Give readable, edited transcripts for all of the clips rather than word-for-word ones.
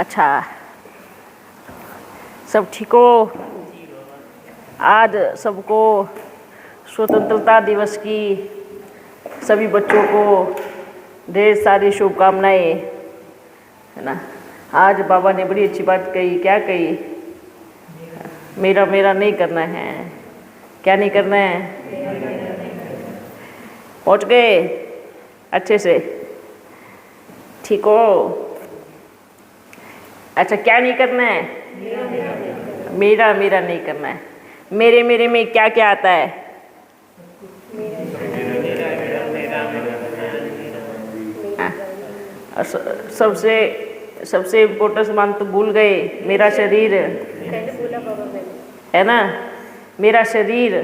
अच्छा, सब ठीक हो? आज सबको स्वतंत्रता दिवस की सभी बच्चों को ढेर सारी शुभकामनाएं, है ना। आज बाबा ने बड़ी अच्छी बात कही। क्या कही? मेरा मेरा नहीं करना है। क्या नहीं करना है? पहुँच गए अच्छे से? ठीक हो? अच्छा, क्या नहीं करना है? मेरा मेरा नहीं करना है। मेरे मेरे में क्या क्या आता है? सबसे सबसे इम्पोर्टेंट सामान तो भूल गए। मेरा शरीर है ना, मेरा शरीर।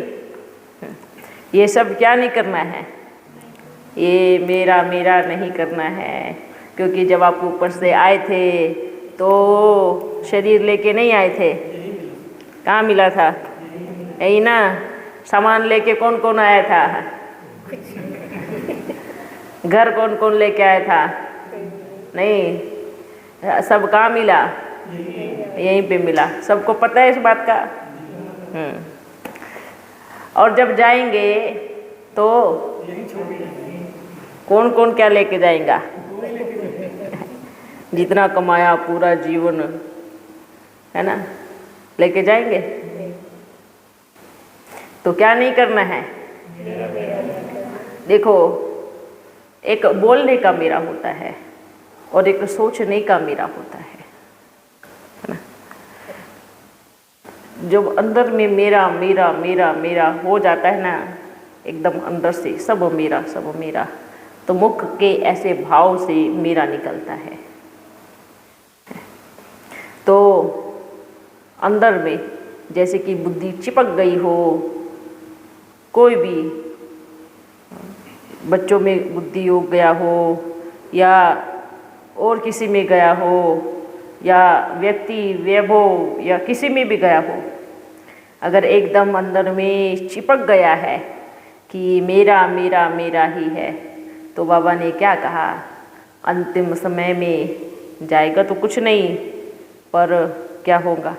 ये सब क्या नहीं करना है? ये मेरा मेरा नहीं करना है। क्योंकि जब आप ऊपर से आए थे तो शरीर लेके नहीं आए थे। कहाँ मिला था? यही ना। सामान लेके कौन कौन आया था? घर कौन कौन लेके आया था? नहीं, सब कहाँ मिला? यहीं पे मिला। सबको पता है इस बात का? और जब जाएंगे तो कौन कौन क्या लेके जाएगा? जितना कमाया पूरा जीवन, है ना, लेके जाएंगे। तो क्या नहीं करना है? देखो, एक बोलने का मेरा होता है और एक सोचने का मेरा होता है ना। जब अंदर में मेरा मेरा मेरा मेरा हो जाता है ना, एकदम अंदर से सब मेरा, तो मुख के ऐसे भाव से मेरा निकलता है। तो अंदर में जैसे कि बुद्धि चिपक गई हो, कोई भी बच्चों में बुद्धि हो गया हो या और किसी में गया हो या व्यक्ति वैभव या किसी में भी गया हो, अगर एकदम अंदर में चिपक गया है कि मेरा मेरा मेरा ही है, तो बाबा ने क्या कहा? अंतिम समय में जाएगा तो कुछ नहीं, पर क्या होगा?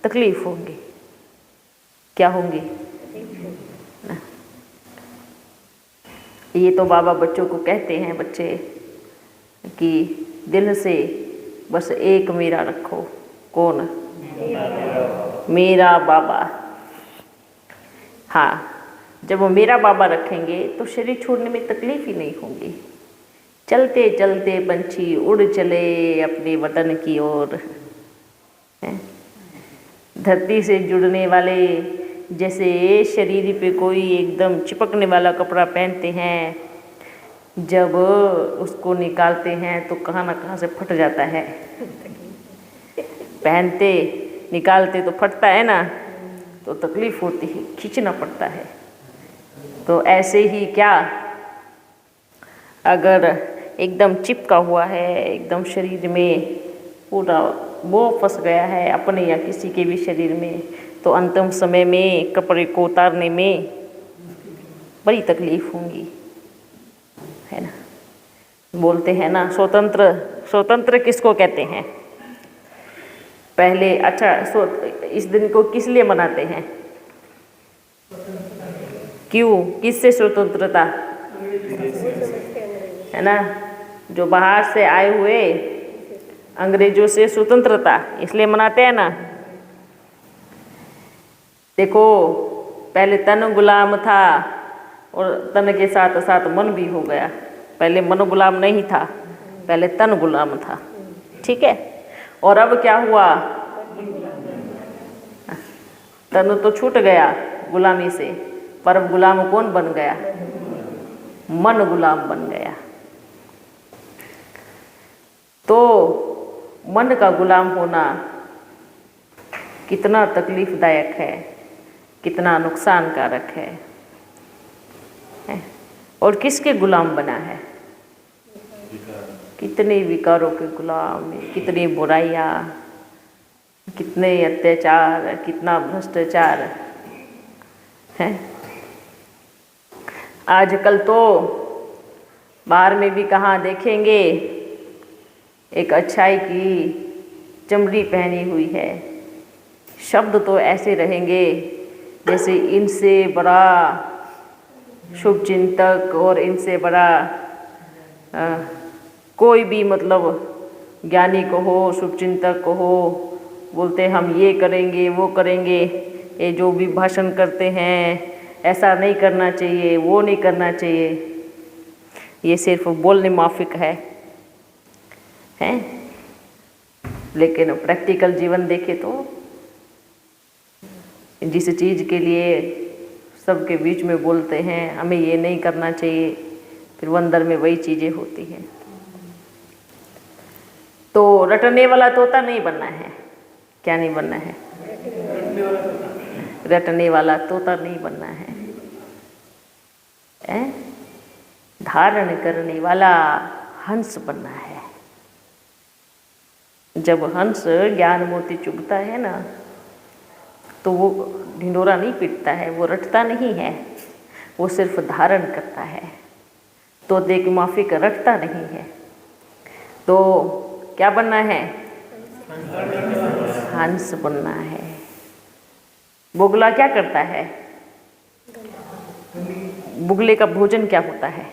तकलीफ होंगी। क्या होंगी? ये तो बाबा बच्चों को कहते हैं, बच्चे, कि दिल से बस एक मेरा रखो। कौन? मेरा बाबा। हाँ, जब वो मेरा बाबा रखेंगे तो शरीर छोड़ने में तकलीफ ही नहीं होगी। चलते चलते पंछी उड़ चले अपने वतन की ओर। धरती से जुड़ने वाले जैसे शरीर पे कोई एकदम चिपकने वाला कपड़ा पहनते हैं, जब उसको निकालते हैं तो कहाँ ना कहाँ से फट जाता है। पहनते निकालते तो फटता है ना, तो तकलीफ होती है, खींचना पड़ता है। तो ऐसे ही क्या, अगर एकदम चिपका हुआ है, एकदम शरीर में पूरा वो फंस गया है अपने या किसी के भी शरीर में, तो अंतिम समय में कपड़े को उतारने में बड़ी तकलीफ होंगी, है ना। बोलते हैं ना, स्वतंत्र स्वतंत्र किसको कहते हैं? पहले अच्छा, इस दिन को किस लिए मनाते हैं? क्यों? किससे स्वतंत्रता? है ना, जो बाहर से आए हुए अंग्रेजों से स्वतंत्रता, इसलिए मनाते हैं ना। देखो, पहले तन गुलाम था और तन के साथ साथ मन भी हो गया। पहले मन गुलाम नहीं था, पहले तन गुलाम था। ठीक है, और अब क्या हुआ? तन तो छूट गया गुलामी से, पर अब गुलाम कौन बन गया? मन गुलाम बन गया। तो मन का गुलाम होना कितना तकलीफदायक है, कितना नुकसानकारक है। और किसके गुलाम बना है? कितने विकारों के गुलाम, कितनी बुराइयाँ, कितने अत्याचार, कितना भ्रष्टाचार है। आजकल तो बाहर में भी कहाँ देखेंगे, एक अच्छाई की चमड़ी पहनी हुई है। शब्द तो ऐसे रहेंगे जैसे इनसे बड़ा शुभ चिंतक और इनसे बड़ा कोई भी मतलब ज्ञानी को हो, शुभ चिंतक को हो, बोलते हम ये करेंगे वो करेंगे, ये जो भी भाषण करते हैं ऐसा नहीं करना चाहिए, वो नहीं करना चाहिए, ये सिर्फ बोलने माफिक है हैं। लेकिन प्रैक्टिकल जीवन देखे तो जिस चीज़ के लिए सबके बीच में बोलते हैं हमें ये नहीं करना चाहिए, फिर वो अंदर में वही चीज़ें होती हैं। तो रटने वाला तोता नहीं बनना है। क्या नहीं बनना है? रटने वाला तोता नहीं बनना है। धारण करने वाला हंस बनना है। जब हंस ज्ञान मोती चुगता है ना, तो वो ढिंढोरा नहीं पीटता है, वो रटता नहीं है, वो सिर्फ धारण करता है। तो देख माफिक रटता नहीं है। तो क्या बनना है? हंस बनना है। बोगला क्या करता है? बुगले का भोजन क्या होता है?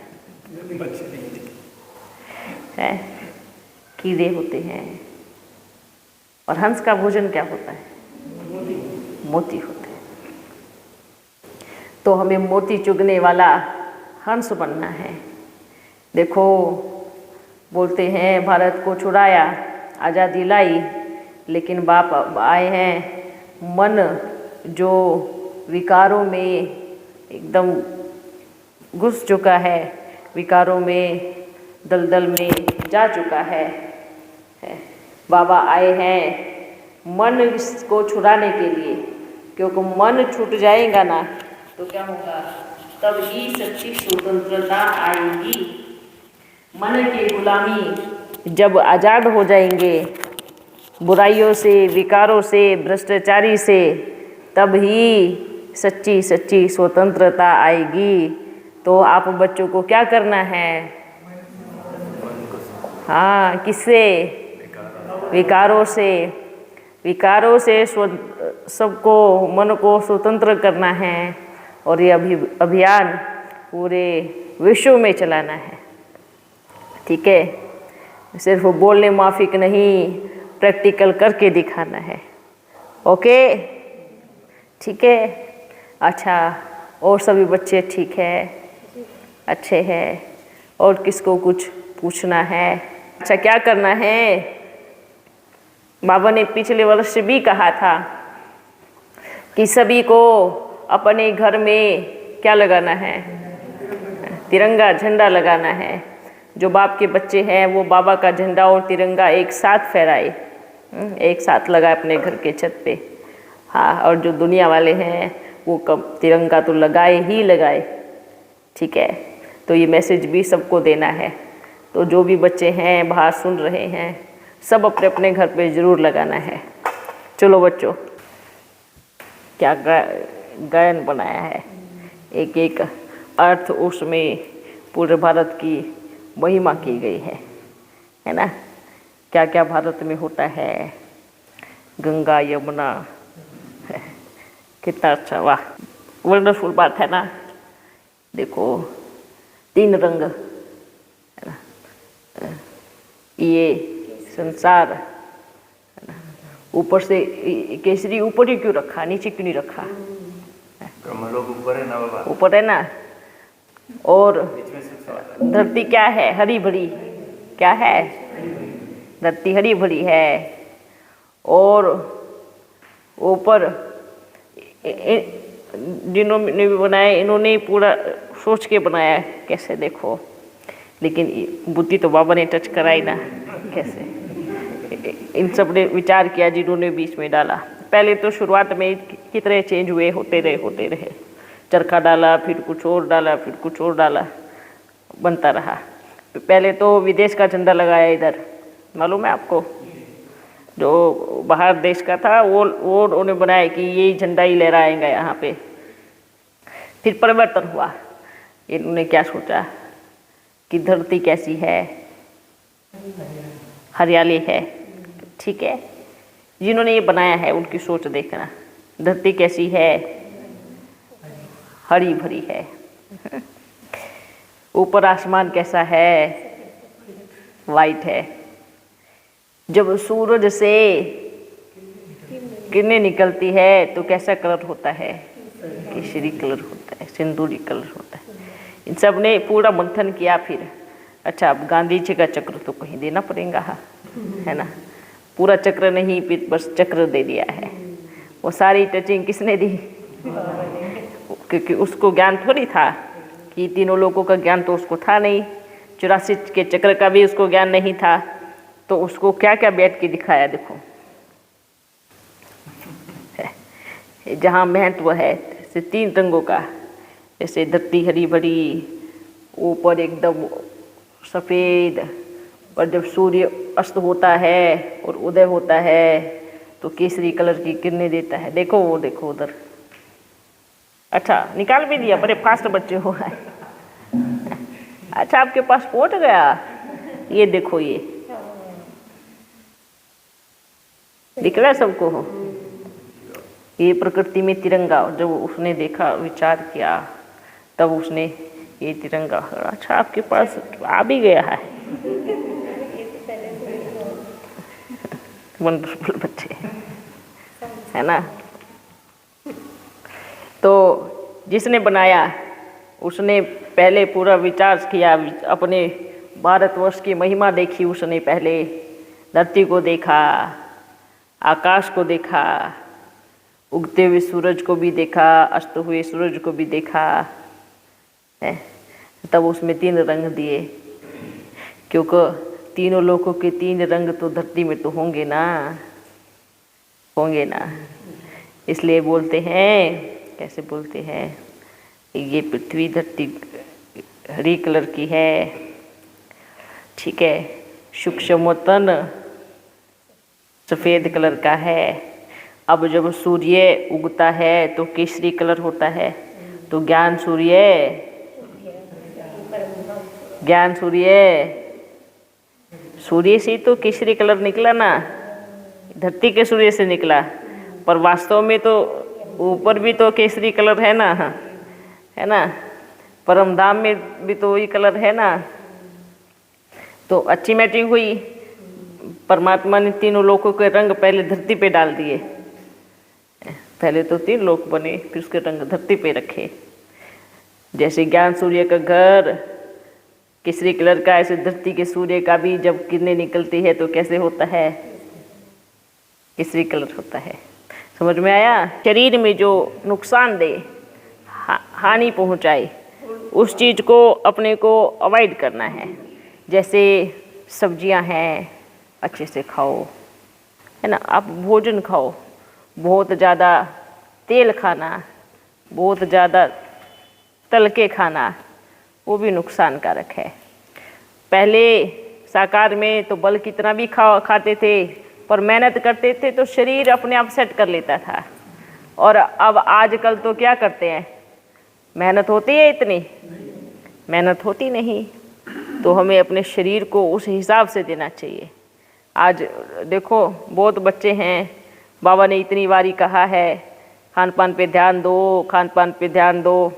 कीड़े होते हैं। और हंस का भोजन क्या होता है? मोती होते हैं। तो हमें मोती चुगने वाला हंस बनना है। देखो बोलते हैं भारत को छुड़ाया, आज़ादी लाई, लेकिन बाप आए हैं मन जो विकारों में एकदम घुस चुका है, विकारों में दलदल में जा चुका है। बाबा आए हैं मन को छुड़ाने के लिए, क्योंकि मन छूट जाएगा ना तो क्या होगा? तब ही सच्ची स्वतंत्रता आएगी। मन की गुलामी जब आज़ाद हो जाएंगे बुराइयों से, विकारों से, भ्रष्टाचारी से, तब ही सच्ची सच्ची स्वतंत्रता आएगी। तो आप बच्चों को क्या करना है? हाँ, किससे? विकारों से। विकारों से सबको, मन को स्वतंत्र करना है। और ये अभियान पूरे विश्व में चलाना है। ठीक है? सिर्फ बोलने माफिक नहीं, प्रैक्टिकल करके दिखाना है। ओके, ठीक है। अच्छा, और सभी बच्चे ठीक है? अच्छे हैं? और किसको कुछ पूछना है? अच्छा, क्या करना है? बाबा ने पिछले वर्ष भी कहा था कि सभी को अपने घर में क्या लगाना है? तिरंगा झंडा लगाना है। जो बाप के बच्चे हैं वो बाबा का झंडा और तिरंगा एक साथ फहराए, एक साथ लगाए अपने घर के छत पे। हाँ, और जो दुनिया वाले हैं वो कब तिरंगा तो लगाए ही लगाए। ठीक है? तो ये मैसेज भी सबको देना है। तो जो भी बच्चे हैं बाहर सुन रहे हैं, सब अपने अपने घर पे ज़रूर लगाना है। चलो बच्चों, क्या गायन बनाया है, एक एक अर्थ उसमें पूरे भारत की महिमा की गई है ना? क्या क्या भारत में होता है, गंगा यमुना, कितना अच्छा, वाह, वंडरफुल बात है ना। देखो 3 रंग है ना, ये संसार है ना, ऊपर से केसरी ऊपर ही क्यों रखा, नीचे क्यों नहीं रखा? लोग ऊपर है ना बाबा, ऊपर है ना। और धरती क्या है? हरी भरी। क्या है? धरती हरी भरी है। और ऊपर जिन्होंने भी बनाया इन्होंने पूरा सोच के बनाया कैसे, देखो। लेकिन बुद्धि तो बाबा ने टच कराई ना, कैसे इन सब ने विचार किया जिन्होंने बीच में डाला। पहले तो शुरुआत में कितने चेंज हुए, होते रहे। चरखा डाला, फिर कुछ और डाला, फिर कुछ और डाला, बनता रहा। पहले तो विदेश का झंडा लगाया इधर, मालूम है आपको? जो बाहर देश का था वो उन्होंने बनाया कि यही झंडा ही लहराएंगा यहाँ पे। फिर परिवर्तन हुआ। इन्होंने क्या सोचा कि धरती कैसी है, हरियाली है, ठीक है, जिन्होंने ये बनाया है उनकी सोच देखना, धरती कैसी है, हरी भरी है। ऊपर आसमान कैसा है, वाइट है। जब सूरज से किरणें निकलती है तो कैसा कलर होता है, केसरी कलर होता है, सिंदूरी कलर होता है। इन सब ने पूरा मंथन किया। फिर अच्छा, अब गांधी जी का चक्र तो कहीं देना पड़ेगा, है ना। पूरा चक्र नहीं, फिर बस चक्र दे दिया है। वो सारी टचिंग किसने दी, क्योंकि उसको ज्ञान थोड़ी था कि तीनों लोगों का ज्ञान तो उसको था नहीं, 84 के चक्र का भी उसको ज्ञान नहीं था। तो उसको क्या क्या बैठ के दिखाया, देखो जहाँ महत्व है जैसे 3 रंगों का, जैसे धरती हरी भरी, ऊपर एकदम सफ़ेद, और जब सूर्य अस्त होता है और उदय होता है तो केसरी कलर की किरणें देता है। देखो वो देखो उधर। अच्छा, निकाल भी दिया, बड़े फास्ट बच्चे हो गए। अच्छा, आपके पास पहुंच गया। ये देखो, ये दिख रहा है सबको हो। ये प्रकृति में तिरंगा, जब उसने देखा, विचार किया, तब उसने ये तिरंगा। अच्छा, आपके पास आ भी गया है। वंडरफुल बच्चे, है ना। तो जिसने बनाया उसने पहले पूरा विचार किया, अपने भारतवर्ष की महिमा देखी उसने। पहले धरती को देखा, आकाश को देखा, उगते हुए सूरज को भी देखा, अस्त हुए सूरज को भी देखा है। तब उसमें 3 रंग दिए, क्योंकि तीनों लोगों के 3 रंग तो धरती में तो होंगे ना, होंगे ना। इसलिए बोलते हैं, कैसे बोलते हैं, ये पृथ्वी धरती हरी कलर की है, ठीक है, सूक्ष्म तन सफ़ेद कलर का है। अब जब सूर्य उगता है तो केसरी कलर होता है। तो ज्ञान सूर्य सूर्य से तो केसरी कलर निकला ना, धरती के सूर्य से निकला, पर वास्तव में तो ऊपर भी तो केसरी कलर है ना, है ना। परम धाम में भी तो वही कलर है ना। तो अच्छी मैचिंग हुई। परमात्मा ने तीनों लोकों के रंग पहले धरती पे डाल दिए। पहले तो 3 लोक बने, फिर उसके रंग धरती पे रखे। जैसे ज्ञान सूर्य का घर केसरी कलर का, ऐसे धरती के सूर्य का भी जब किरणें निकलती है तो कैसे होता है, केसरी कलर होता है। समझ में आया। शरीर में जो नुकसान दे, हानि पहुंचाए, उस चीज़ को अपने को अवॉइड करना है। जैसे सब्जियां हैं, अच्छे से खाओ, है ना। आप भोजन खाओ, बहुत ज़्यादा तेल खाना, बहुत ज़्यादा तल के खाना, वो भी नुकसान कारक है। पहले शाकाहार में तो बल कितना भी खाते थे, पर मेहनत करते थे तो शरीर अपने आप सेट कर लेता था। और अब आजकल तो क्या करते हैं, मेहनत होती है, इतनी मेहनत होती नहीं। तो हमें अपने शरीर को उस हिसाब से देना चाहिए। आज देखो, बहुत बच्चे हैं, बाबा ने इतनी बारी कहा है खान पान पे ध्यान दो, खान पान पे ध्यान दो,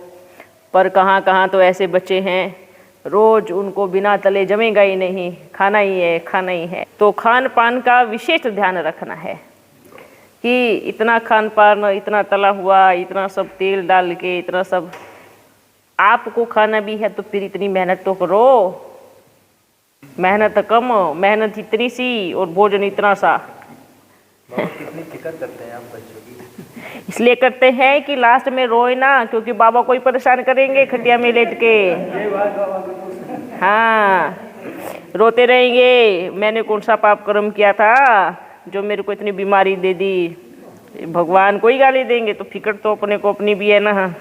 पर कहाँ कहाँ तो ऐसे बच्चे हैं रोज उनको बिना तले जमेगा ही नहीं, खाना ही है, खाना ही है। तो खान पान का विशेष ध्यान रखना है कि इतना खान पान, इतना तला हुआ, इतना सब तेल डाल के, इतना सब आपको खाना भी है तो फिर इतनी मेहनत तो करो। मेहनत कम, मेहनत इतनी सी और भोजन इतना सा। कितनी फिक्र करते हैं आप बच्चों की? इसलिए करते हैं कि लास्ट में रोए ना, क्योंकि बाबा कोई परेशान करेंगे खटिया में लेट के। हाँ, रोते रहेंगे, मैंने कौन सा पाप कर्म किया था जो मेरे को इतनी बीमारी दे दी। भगवान को ही गाली देंगे तो फिक्र तो अपने को अपनी भी है ना।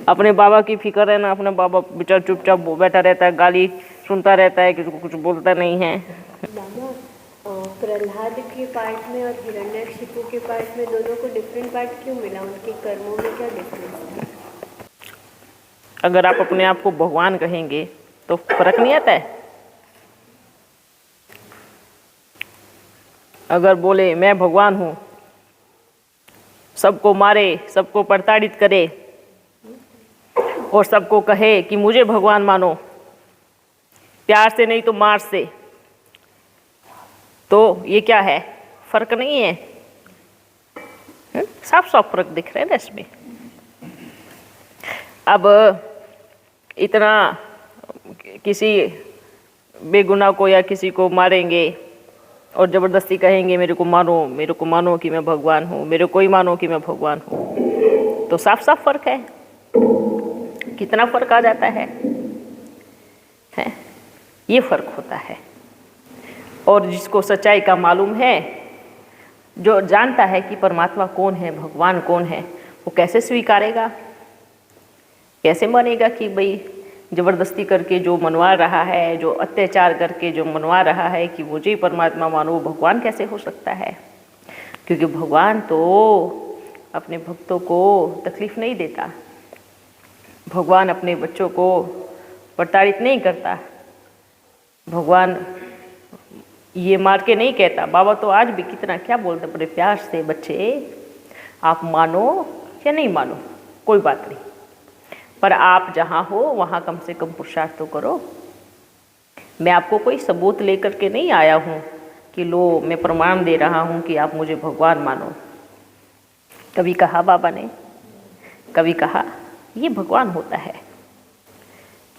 अपने बाबा की फिक्र है ना। अपने बाबा बेचारा चुपचाप बैठा रहता है, गाली सुनता रहता है, किसी को कुछ बोलता नहीं है। प्रहलाद के पार्ट में और हिरण्यकशिपु के पार्ट में दोनों को डिफरेंट पार्ट क्यों मिला? उनके कर्मों में क्या डिफरेंस है? अगर आप अपने आप को भगवान कहेंगे तो फर्क नहीं आता है। अगर बोले मैं भगवान हूँ, सबको मारे, सबको प्रताड़ित करे और सबको कहे कि मुझे भगवान मानो, प्यार से नहीं तो मार से, तो ये क्या है? फर्क नहीं है? साफ साफ फर्क दिख रहा है ना इसमें। अब इतना किसी बेगुनाह को या किसी को मारेंगे और ज़बरदस्ती कहेंगे मेरे को मानो कि मैं भगवान हूँ, मेरे को ही मानो कि मैं भगवान हूँ, तो साफ साफ फर्क है। कितना फर्क आ जाता है? ये फर्क होता है। और जिसको सच्चाई का मालूम है, जो जानता है कि परमात्मा कौन है, भगवान कौन है, वो कैसे स्वीकारेगा, कैसे मानेगा कि भाई ज़बरदस्ती करके जो मनवा रहा है, जो अत्याचार करके जो मनवा रहा है कि मुझे ही परमात्मा मानो, वो भगवान कैसे हो सकता है? क्योंकि भगवान तो अपने भक्तों को तकलीफ नहीं देता, भगवान अपने बच्चों को प्रताड़ित नहीं करता, भगवान ये मार के नहीं कहता। बाबा तो आज भी कितना क्या बोलते बड़े प्यार से, बच्चे आप मानो या नहीं मानो कोई बात नहीं, पर आप जहाँ हो वहाँ कम से कम पुरुषार्थ तो करो। मैं आपको कोई सबूत लेकर के नहीं आया हूँ कि लो मैं प्रमाण दे रहा हूँ कि आप मुझे भगवान मानो। कभी कहा बाबा ने, कभी कहा ये भगवान होता है।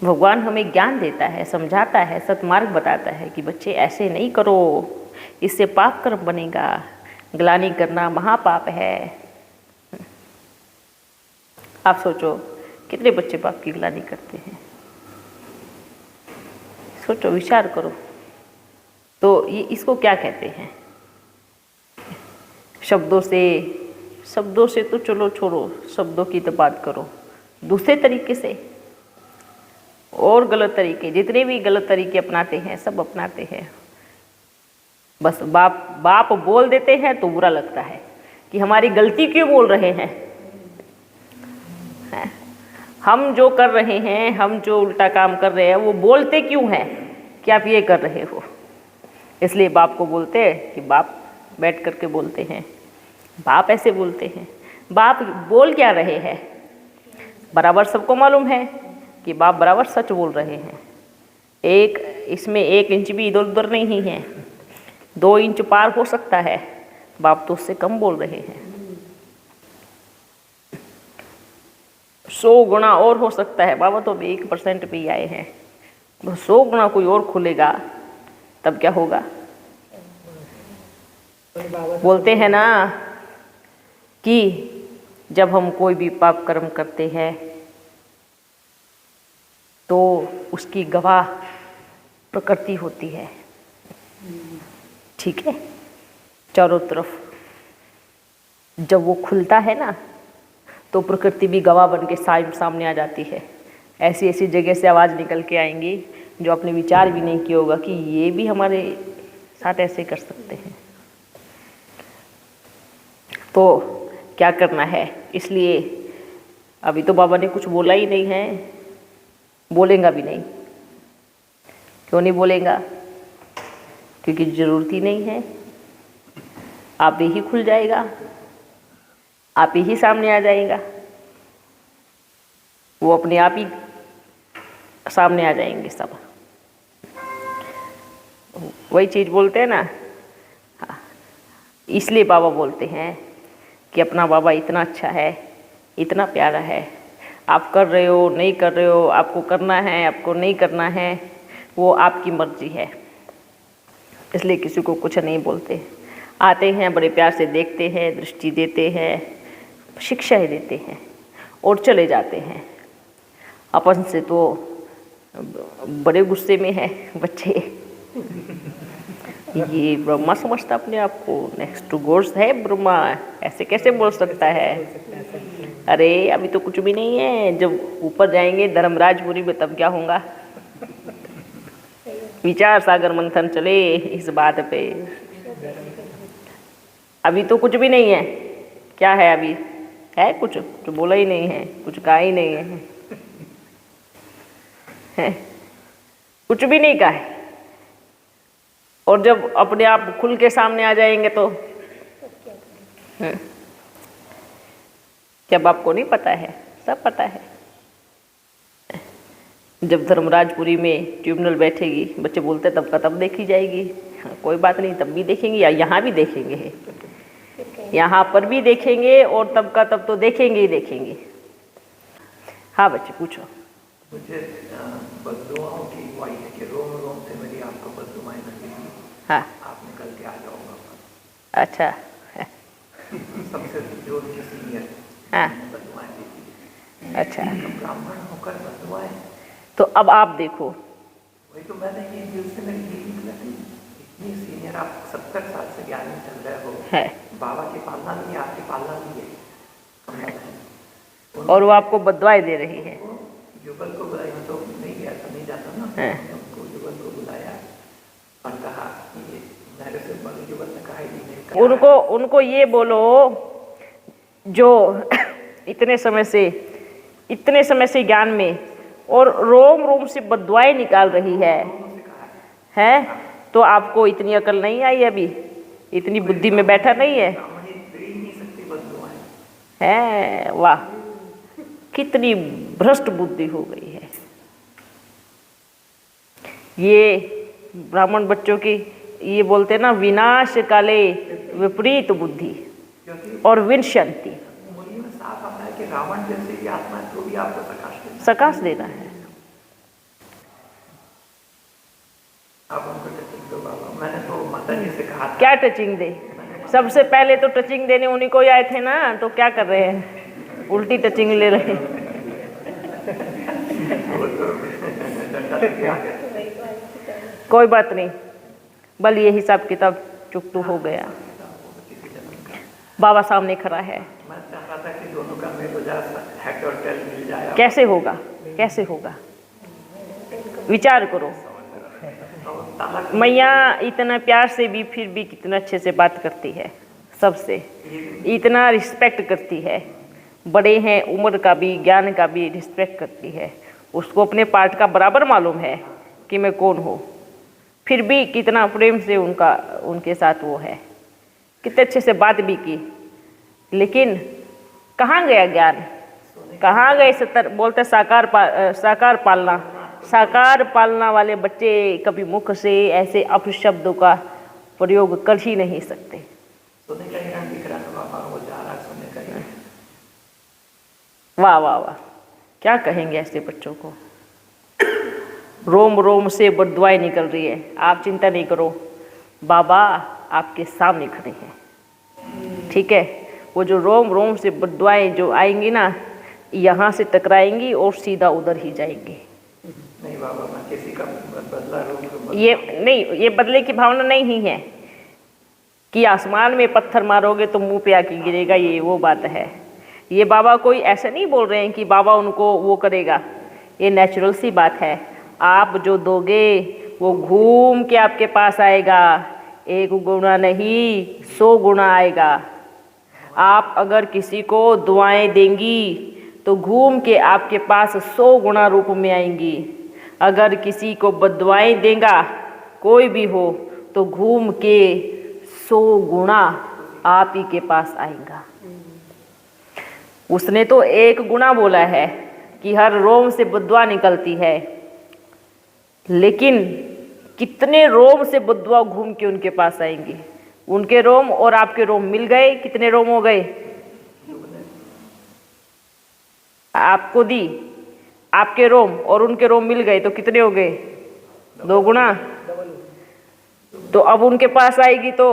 भगवान हमें ज्ञान देता है, समझाता है, सतमार्ग बताता है कि बच्चे ऐसे नहीं करो, इससे पाप कर्म बनेगा, ग्लानि करना महापाप है। आप सोचो कितने बच्चे पाप की ग्लानि करते हैं? सोचो, विचार करो। तो ये इसको क्या कहते हैं? शब्दों से तो चलो छोड़ो, शब्दों की तो बात करो, दूसरे तरीके से और गलत तरीके, जितने भी गलत तरीके अपनाते हैं सब अपनाते हैं। बस बाप बोल देते हैं तो बुरा लगता है कि हमारी गलती क्यों बोल रहे हैं। हम जो कर रहे हैं, हम जो उल्टा काम कर रहे हैं, वो बोलते क्यों हैं कि आप ये कर रहे हो। इसलिए बाप को बोलते हैं कि बाप बैठ करके बोलते हैं, बाप ऐसे बोलते हैं। बाप बोल क्या रहे हैं? बराबर सबको मालूम है कि बाप बराबर सच बोल रहे हैं। इसमें 1 इंच भी इधर उधर नहीं है, 2 इंच पार हो सकता है, बाप तो उससे कम बोल रहे हैं। 100 गुना और हो सकता है, बाबा तो 1% पे ही आए हैं, 100 गुना कोई और खुलेगा तब क्या होगा? बोलते हैं ना कि जब हम कोई भी पाप कर्म करते हैं तो उसकी गवाह प्रकृति होती है। ठीक है, चारों तरफ जब वो खुलता है ना तो प्रकृति भी गवाह बन के सामने आ जाती है। ऐसी ऐसी जगह से आवाज़ निकल के आएंगी जो आपने विचार भी नहीं किया होगा कि ये भी हमारे साथ ऐसे कर सकते हैं। तो क्या करना है? इसलिए अभी तो बाबा ने कुछ बोला ही नहीं है, बोलेगा भी नहीं। क्यों नहीं बोलेगा? क्योंकि ज़रूरत ही नहीं है। आप ही खुल जाएगा, आप ही सामने आ जाएगा, वो अपने आप ही सामने आ जाएंगे सब। वही चीज़ बोलते हैं ना, इसलिए बाबा बोलते हैं कि अपना बाबा इतना अच्छा है, इतना प्यारा है। आप कर रहे हो नहीं कर रहे हो, आपको करना है आपको नहीं करना है, वो आपकी मर्जी है। इसलिए किसी को कुछ नहीं बोलते। आते हैं, बड़े प्यार से देखते हैं, दृष्टि देते हैं, शिक्षाएं देते हैं और चले जाते हैं। अपन से तो बड़े गुस्से में है बच्चे। ये ब्रह्मा समझता अपने आप को, नेक्स्ट टू गॉड्स है ब्रह्मा, ऐसे कैसे बोल सकता है? अरे अभी तो कुछ भी नहीं है, जब ऊपर जाएंगे धर्मराजपुरी में तब क्या होगा। विचार सागर मंथन चले इस बात पे। अभी तो कुछ भी नहीं है। क्या है अभी? है कुछ? जो बोला ही नहीं है, कुछ कहा ही नहीं है, कुछ भी नहीं कहा है। और जब अपने आप खुल के सामने आ जाएंगे तो क्या करें? क्या बाप को नहीं पता है? सब पता है। जब धर्मराजपुरी में ट्रिब्यूनल बैठेगी, बच्चे बोलते तब का तब देखी जाएगी। हाँ, कोई बात नहीं, तब भी देखेंगे, या यहाँ भी देखेंगे, यहाँ पर भी देखेंगे, और तब का तब तो देखेंगे ही देखेंगे। हाँ बच्चे पूछो। मुझे बददुआओं की वाई है कि रोम रोम से मेरी आपको बददुआएं लगी थी। हाँ आपने कल के आ जाऊंगा। अच्छा। सबसे जो सीनियर हाँ बददुआएं दी थी। अच्छा, ब्राह्मण होकर बददुआएं, तो अब आप देखो। वही तो मैंने ये दिल से मेरी यही निकला कि इतनी सीनियर आप 70 साल से ज्ञानी चल रहे हो है, बाबा की पालना नहीं है, आपकी पालना नहीं है, और वो आपको बददुआएं दे रही है। युगल को बुलाया, तो नहीं गया तो नहीं जाता ना, है। उनको युगल को बुलाया और कहा ये मेरे से बड़े युगल ने कहा ही नहीं। उनको ये बोलो जो इतने समय से ज्ञान में और रोम रोम से बददुआएं निकाल रही है, तो आपको इतनी अकल नहीं आई अभी, इतनी बुद्धि में बैठा नहीं है? है, वाह, कितनी भ्रष्ट बुद्धि हो गई है। ये ब्राह्मण बच्चों की ये बोलते ना, विनाश काले विपरीत बुद्धि और विनशंति। साफ आता है कि रावण जैसे की आत्मा है तो भी आपको सकाश देना है। आप उनको टचिंग दो बाबा। मैंने तो माता जी से कहा था। क्या टचिंग दे? सबसे पहले तो टचिंग देने उन्हीं को ही आए थे ना, तो क्या कर रहे हैं, उल्टी टचिंग ले रहे हैं। कोई बात नहीं, बल ये हिसाब किताब चुकतू हो गया। बाबा सामने खड़ा है। मैं चाहता था कि दोनों का मेरे को हैक और टेल मिल जाए। कैसे होगा, कैसे होगा? विचार करो। मैया इतना प्यार से भी फिर भी कितना अच्छे से बात करती है, सबसे इतना रिस्पेक्ट करती है। बड़े हैं, उम्र का भी ज्ञान का भी रिस्पेक्ट करती है। उसको अपने पार्ट का बराबर मालूम है कि मैं कौन हूँ, फिर भी कितना प्रेम से उनके साथ वो है, कितने अच्छे से बात भी की। लेकिन कहाँ गया ज्ञान, कहाँ गए सतर बोलते साकार पालना वाले बच्चे कभी मुख से ऐसे अपशब्दों का प्रयोग कर ही नहीं सकते। सोने का हिरण दिख रहा है बाबा, वो जा रहा सोने का हिरण। वाह वाह वाह, क्या कहेंगे ऐसे बच्चों को। रोम रोम से बददुआएं निकल रही है। आप चिंता नहीं करो, बाबा आपके सामने खड़े हैं, ठीक है। वो जो रोम रोम से बददुआएं जो आएंगी ना, यहाँ से टकराएंगी और सीधा उधर ही जाएंगी। नहीं बाबा, मैं किसी का बदला लूं। ये नहीं, ये बदले की भावना नहीं ही है कि आसमान में पत्थर मारोगे तो मुंह पे आके गिरेगा, ये वो बात है। ये बाबा कोई ऐसे नहीं बोल रहे हैं कि बाबा उनको वो करेगा, ये नेचुरल सी बात है। आप जो दोगे वो घूम के आपके पास आएगा, 1 गुना नहीं 100 गुना आएगा। आप अगर किसी को दुआएं देंगी तो घूम के आपके पास 100 गुना रूप में आएंगी। अगर किसी को बददुआएं देगा कोई भी हो तो घूम के 100 गुना आप ही के पास आएगा। उसने तो 1 गुना बोला है कि हर रोम से बददुआ निकलती है, लेकिन कितने रोम से बददुआ घूम के उनके पास आएंगी। उनके रोम और आपके रोम मिल गए, कितने रोम हो गए? आपको दी, आपके रोम और उनके रोम मिल गए तो कितने हो गए? 2 गुना। तो अब उनके पास आएगी तो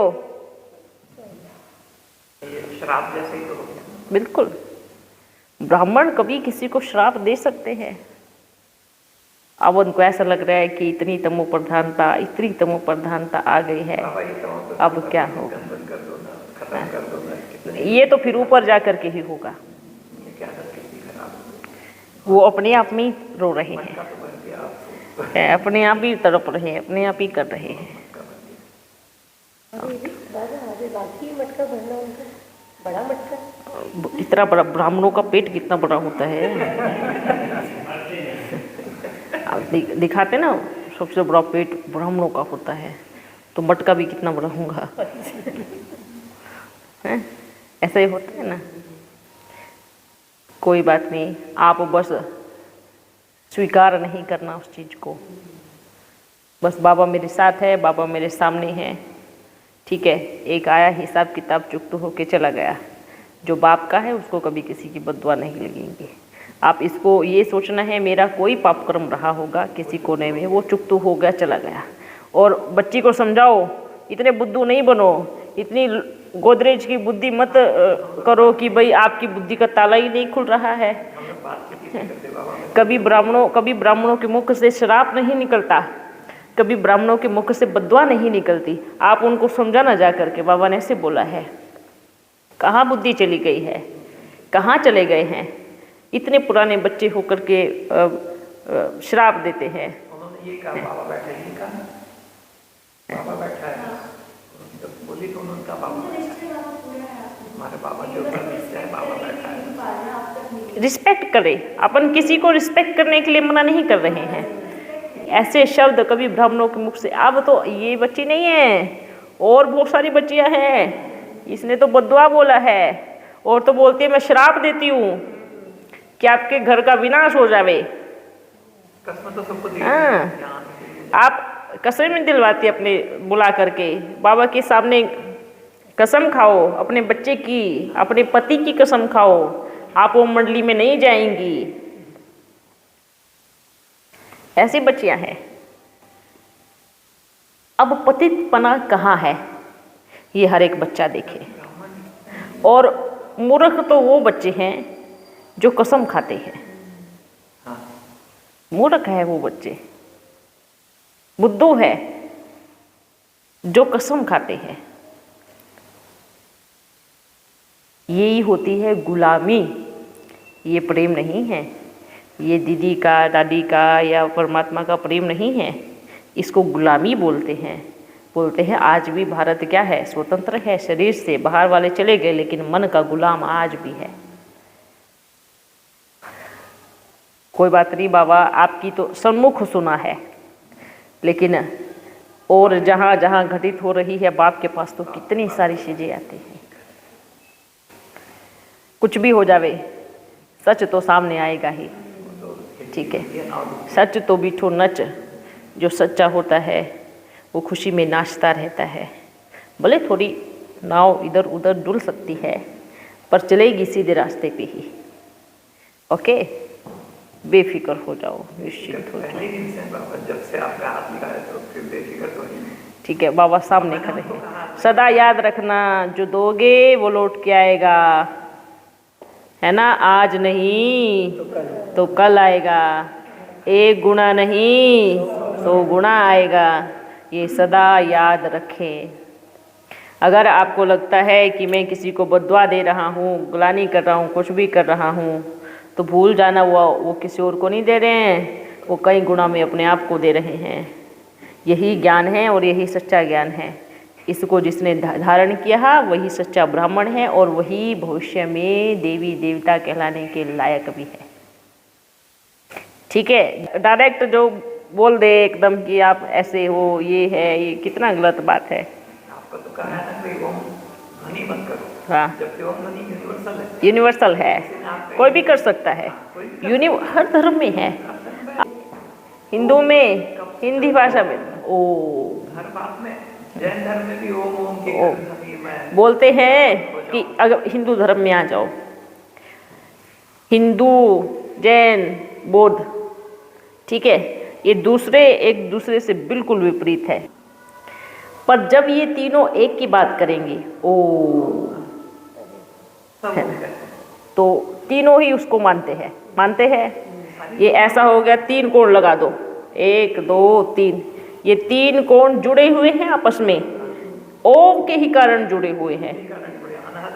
श्राप जैसे ही तो हो गया। बिल्कुल, ब्राह्मण कभी किसी को श्राप दे सकते हैं। अब उनको ऐसा लग रहा है कि इतनी तमो प्रधानता आ गई है, अब क्या होगा? ये तो फिर ऊपर जा कर के ही होगा। वो अपने आप में ही रो रहे हैं, अपने आप ही तड़प रहे हैं, अपने आप ही कर रहे हैं। बाकी मटका भरना उनका बड़ा मटका, इतना बड़ा, ब्राह्मणों का पेट कितना बड़ा होता है। आप दिखाते ना, सबसे बड़ा पेट ब्राह्मणों का होता है। तो मटका भी कितना बड़ा होगा। हैं? ऐसा ही होता है ना। कोई बात नहीं, आप बस स्वीकार नहीं करना उस चीज़ को। बस बाबा मेरे साथ है, बाबा मेरे सामने है, ठीक है। एक आया, हिसाब किताब चुकता होके चला गया। जो बाप का है उसको कभी किसी की बद्दुआ नहीं लगेंगी। आप इसको ये सोचना है मेरा कोई पाप कर्म रहा होगा किसी कोने में, वो चुकतू हो गया चला गया। और बच्ची को समझाओ, इतने बुद्धू नहीं बनो, इतनी गोदरेज की बुद्धि मत करो कि भाई आपकी बुद्धि का ताला ही नहीं खुल रहा है। कभी ब्राह्मणों के मुख से श्राप नहीं निकलता, कभी ब्राह्मणों के मुख से बद्दुआ नहीं निकलती। आप उनको समझाना जा करके, बाबा ने ऐसे बोला है। कहाँ बुद्धि चली गई है, कहाँ चले गए हैं? इतने पुराने बच्चे होकर के श्राप देते हैं। उन्होंने ये कहा, बाबा बैठा ही कहा, बाबा बैठा है। जब बोली तो उन्होंने कहा बाबा हमारे बाबा जो है, बाबा बैठा है। रिस्पेक्ट करें, अपन किसी को रिस्पेक्ट करने के लिए मना नहीं कर रहे हैं। ऐसे शब्द कभी ब्राह्मणों के मुख से, अब तो ये बच्ची नहीं है और बहुत सारी बच्चियां हैं, इसने तो बद्दुआ बोला है और तो बोलती है मैं श्राप देती हूँ कि आपके घर का विनाश हो जावे। तो सबको हाँ, आप कसम दिलवाती अपने बुला करके, बाबा के सामने कसम खाओ, अपने बच्चे की, अपने पति की कसम खाओ, आप वो मंडली में नहीं जाएंगी। ऐसी बच्चियां हैं। अब पतितपना कहाँ है ये हर एक बच्चा देखे। और मूर्ख तो वो बच्चे हैं जो कसम खाते हैं। मूर्ख है वो बच्चे, बुद्धू है जो कसम खाते हैं। यही होती है गुलामी। ये प्रेम नहीं है, ये दीदी का, दादी का या परमात्मा का प्रेम नहीं है। इसको गुलामी बोलते हैं। बोलते हैं आज भी भारत क्या है, स्वतंत्र है, शरीर से बाहर वाले चले गए लेकिन मन का गुलाम आज भी है। कोई बात नहीं बाबा, आपकी तो सम्मुख सुना है, लेकिन और जहाँ जहाँ घटित हो रही है बाप के पास तो कितनी सारी चीज़ें आती हैं। कुछ भी हो जावे, सच तो सामने आएगा ही, ठीक है। सच तो बिठो नच, जो सच्चा होता है वो खुशी में नाचता रहता है। भले थोड़ी नाव इधर उधर डुल सकती है पर चलेगी सीधे रास्ते पे ही। ओके, बेफिक्र हो जाओ, निश्चिंत हो जाओ। जब से आपने हाथ निकाले तो फिर बेफिक्र तो नहीं। ठीक है, बाबा सामने खड़े हैं। सदा याद रखना, जो दोगे वो लौट के आएगा, है ना। आज नहीं तो कल आएगा, एक गुना नहीं तो गुना आएगा, ये सदा याद रखें। अगर आपको लगता है कि मैं किसी को बद्दुआ दे रहा हूँ, गुलामी कर रहा हूँ, कुछ भी कर रहा हूँ, तो भूल जाना वो किसी और को नहीं दे रहे हैं, वो कई गुना में अपने आप को दे रहे हैं। यही ज्ञान है और यही सच्चा ज्ञान है। इसको जिसने धारण किया वही सच्चा ब्राह्मण है और वही भविष्य में देवी देवता कहलाने के लायक भी है। ठीक है, डायरेक्ट जो बोल दे एकदम कि आप ऐसे हो, ये है, ये कितना गलत बात है। आपको तो कहा है ना कि ओम ध्वनि मत करो। हाँ, जबकि ओम ध्वनि यूनिवर्सल है। यूनिवर्सल है, कोई भी कर सकता है। हर धर्म में है, हिंदू में, हिंदी भाषा में, हर बात में, जैन धर्म में भी ओम ओम की बोलते हैं कि अगर हिंदू धर्म में आ जाओ, हिंदू, जैन, बौद्ध, ठीक है, ये दूसरे एक दूसरे से बिल्कुल विपरीत है। पर जब ये तीनों एक की बात करेंगे, है ना, तो तीनों ही उसको मानते हैं। ये ऐसा हो गया, 3 कोण लगा दो, 1 2 3, ये 3 कोण जुड़े हुए हैं आपस में, ओम के ही कारण जुड़े हुए हैं।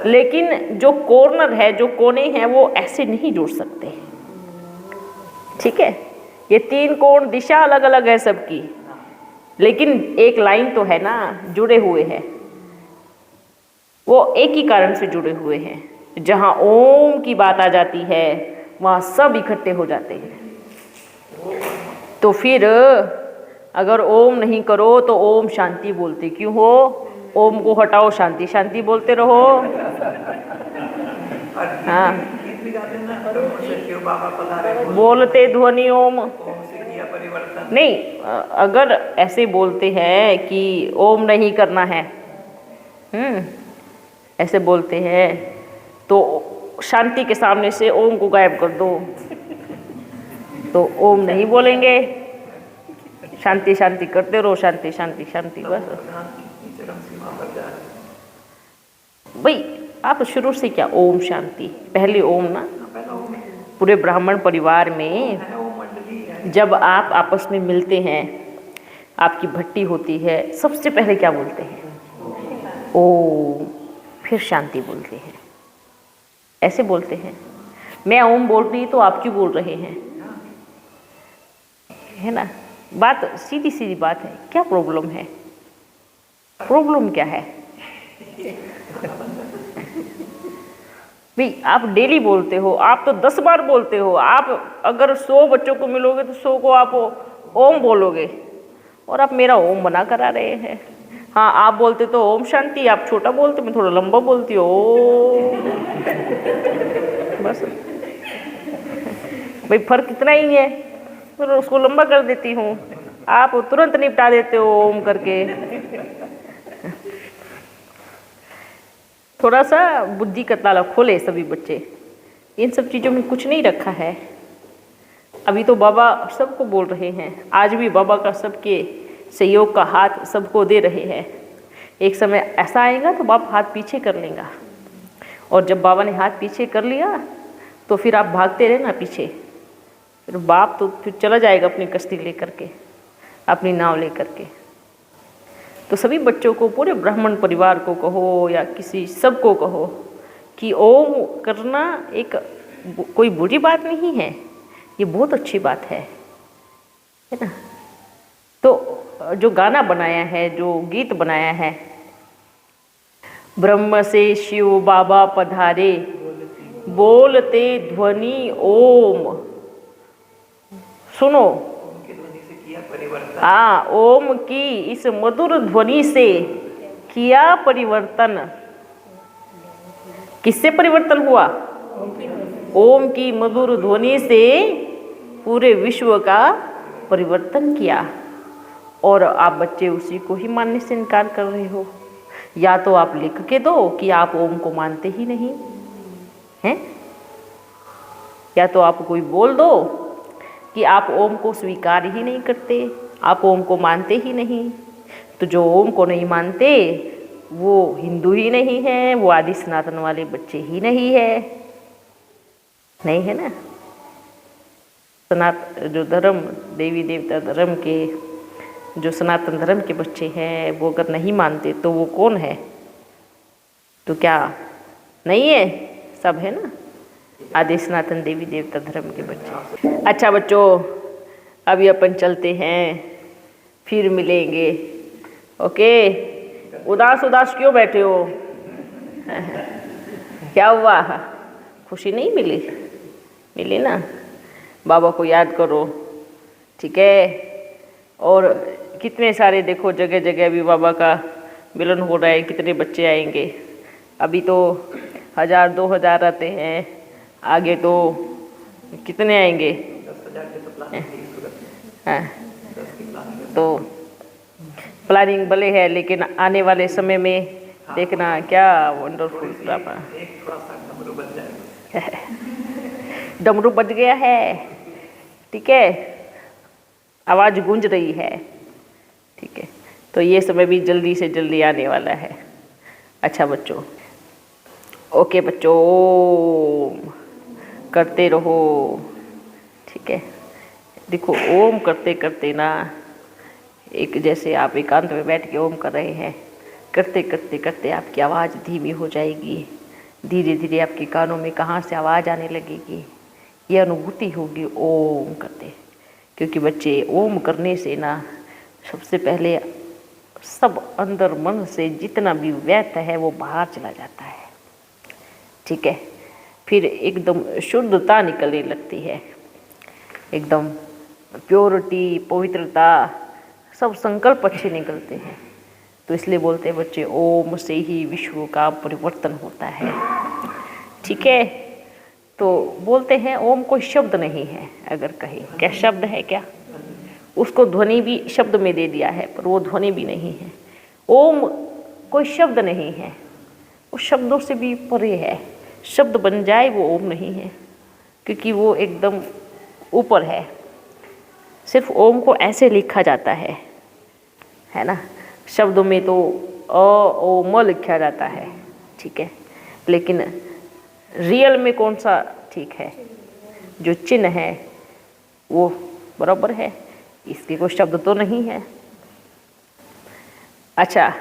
लेकिन जो कॉर्नर है, जो कोने हैं, वो ऐसे नहीं जुड़ सकते, ठीक है। ये 3 कोण दिशा अलग अलग है सबकी, लेकिन एक लाइन तो है ना, जुड़े हुए हैं। वो एक ही कारण से जुड़े हुए हैं। जहाँ ओम की बात आ जाती है वहाँ सब इकट्ठे हो जाते हैं। तो फिर अगर ओम नहीं करो तो ओम शांति बोलते क्यों हो? ओम को हटाओ, शांति शांति बोलते रहो। हाँ, गीत भी गाते हैं ना, ब्रह्म से शिव बाबा पधारे, बोलते ध्वनि ओम ओम से किया परिवर्तन। नहीं। अगर ऐसे बोलते हैं कि ओम नहीं करना है, ऐसे बोलते हैं तो शांति के सामने से ओम को गायब कर दो, तो ओम नहीं बोलेंगे। शांति शांति करते रहो, शांति शांति शांति, बस। चरम सीमा पर जा रहे भाई आप शुरू से क्या ओम शांति, पहले ओम ना। पहला ओम है, पूरे ब्राह्मण परिवार में ओम मंडली है। जब आप आपस में मिलते हैं, आपकी भट्टी होती है, सबसे पहले क्या बोलते हैं? ओम, फिर शांति बोलते हैं, ऐसे बोलते हैं। मैं ओम बोल रही तो आप क्यों बोल रहे हैं? है ना, बात सीधी सीधी बात है। क्या प्रॉब्लम है? प्रॉब्लम क्या है भाई? आप डेली बोलते हो, आप तो 10 बार बोलते हो। आप अगर 100 बच्चों को मिलोगे तो 100 को आप ओम बोलोगे, और आप मेरा ओम बना कर आ रहे हैं। हाँ, आप बोलते तो ओम शांति, आप छोटा बोलते, मैं थोड़ा लंबा बोलती हूँ ओ, बस भाई फर्क इतना ही है। फिर उसको लंबा कर देती हूँ, आप तुरंत निपटा देते हो ओम करके। थोड़ा सा बुद्धि का ताला खोले सभी बच्चे, इन सब चीज़ों में कुछ नहीं रखा है। अभी तो बाबा सबको बोल रहे हैं, आज भी बाबा का सबके सहयोग का हाथ सबको दे रहे हैं। एक समय ऐसा आएगा तो बाप हाथ पीछे कर लेगा, और जब बाबा ने हाथ पीछे कर लिया तो फिर आप भागते रहना पीछे। फिर बाप तो फिर चला जाएगा अपनी कश्ती लेकर के, अपनी नाव लेकर के। तो सभी बच्चों को, पूरे ब्राह्मण परिवार को कहो या किसी सबको कहो कि ओम करना एक कोई बुरी बात नहीं है, ये बहुत अच्छी बात है ना। तो जो गाना बनाया है, जो गीत बनाया है, ब्रह्म से शिव बाबा पधारे, बोलते ध्वनि ओम, सुनो। हाँ, ओम की इस मधुर ध्वनि से किया परिवर्तन। किससे परिवर्तन हुआ? ओम की मधुर ध्वनि से पूरे विश्व का परिवर्तन किया, और आप बच्चे उसी को ही मानने से इनकार कर रहे हो। या तो आप लिख के दो कि आप ओम को मानते ही नहीं हैं, या तो आप कोई बोल दो कि आप ओम को स्वीकार ही नहीं करते, आप ओम को मानते ही नहीं। तो जो ओम को नहीं मानते वो हिंदू ही नहीं है, वो आदि सनातन वाले बच्चे ही नहीं है, नहीं है ना। जो धर्म, देवी देवता धर्म के, जो सनातन धर्म के बच्चे हैं, वो अगर नहीं मानते तो वो कौन है? तो क्या नहीं है? सब है ना, आदि सनातन देवी देवता धर्म के बच्चे। अच्छा बच्चों, अभी अपन चलते हैं, फिर मिलेंगे। ओके, उदास उदास क्यों बैठे हो? क्या हुआ? खुशी नहीं मिली? मिली ना। बाबा को याद करो, ठीक है। और कितने सारे देखो जगह जगह भी बाबा का मिलन हो रहा है, कितने बच्चे आएंगे। अभी तो 1000-2000 आते हैं, आगे तो कितने आएंगे? 10,000 के तो प्लानिंग थी सूरत में। हाँ, 10 की प्लानिंग है। तो प्लानिंग भले है, लेकिन आने वाले समय में देखना क्या वंडरफुल ड्रामा। एक थोड़ा सा डमरू बज जाएगा। डमरू बज गया है, ठीक है, आवाज़ गूंज रही है, ठीक है। तो ये समय भी जल्दी से जल्दी आने वाला है। अच्छा बच्चों, ओके बच्चों, ओम करते रहो, ठीक है। देखो ओम करते करते ना, एक जैसे आप एकांत में बैठ के ओम कर रहे हैं, करते करते करते आपकी आवाज़ धीमी हो जाएगी, धीरे धीरे आपके कानों में कहाँ से आवाज़ आने लगेगी, ये अनुभूति होगी ओम करते। क्योंकि बच्चे ओम करने से ना, सबसे पहले सब अंदर मन से जितना भी व्यर्थ है वो बाहर चला जाता है, ठीक है। फिर एकदम शुद्धता निकलने लगती है, एकदम प्योरिटी, पवित्रता, सब संकल्प अच्छे निकलते हैं। तो इसलिए बोलते हैं बच्चे, ओम से ही विश्व का परिवर्तन होता है। ठीक है, तो बोलते हैं ओम कोई शब्द नहीं है। अगर कहे क्या शब्द है क्या, उसको ध्वनि भी शब्द में दे दिया है, पर वो ध्वनि भी नहीं है। ओम कोई शब्द नहीं है, वो शब्दों से भी परे है। शब्द बन जाए वो ओम नहीं है, क्योंकि वो एकदम ऊपर है। सिर्फ ओम को ऐसे लिखा जाता है ना। शब्दों में तो ओ म लिखा जाता है, ठीक है, लेकिन रियल में कौन सा ठीक है? जो चिन्ह है वो बराबर है, इसके कोई शब्द तो नहीं है। अच्छा,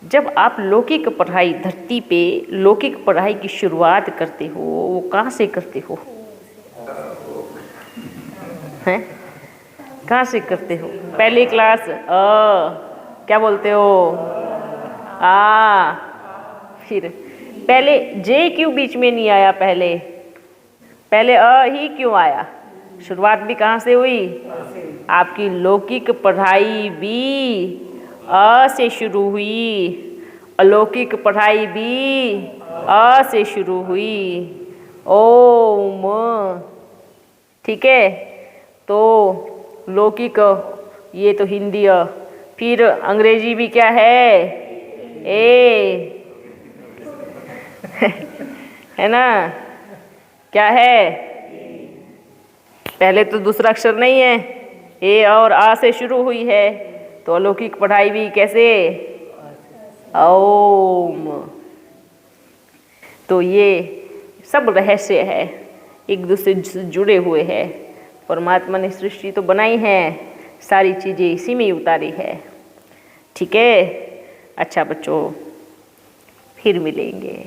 जब आप लौकिक पढ़ाई, धरती पे लौकिक पढ़ाई की शुरुआत करते हो, वो कहाँ से करते हो? हैं? कहाँ से करते हो? पहली क्लास क्या बोलते हो? फिर पहले जे क्यों बीच में नहीं आया? पहले ही क्यों आया? शुरुआत भी कहाँ से हुई? आपकी लौकिक पढ़ाई भी से शुरू हुई, अलौकिक पढ़ाई भी से शुरू हुई। ओम, ठीक है। तो लौकिक ये तो हिंदी, फिर अंग्रेजी भी क्या है? ए है ना? क्या है? पहले तो दूसरा अक्षर नहीं है, ए और आ से शुरू हुई है, तो अलौकिक पढ़ाई भी कैसे? ओम। तो ये सब रहस्य है, एक दूसरे से जुड़े हुए हैं। परमात्मा ने सृष्टि तो बनाई है, सारी चीज़ें इसी में ही उतारी है। ठीक है। अच्छा बच्चों, फिर मिलेंगे।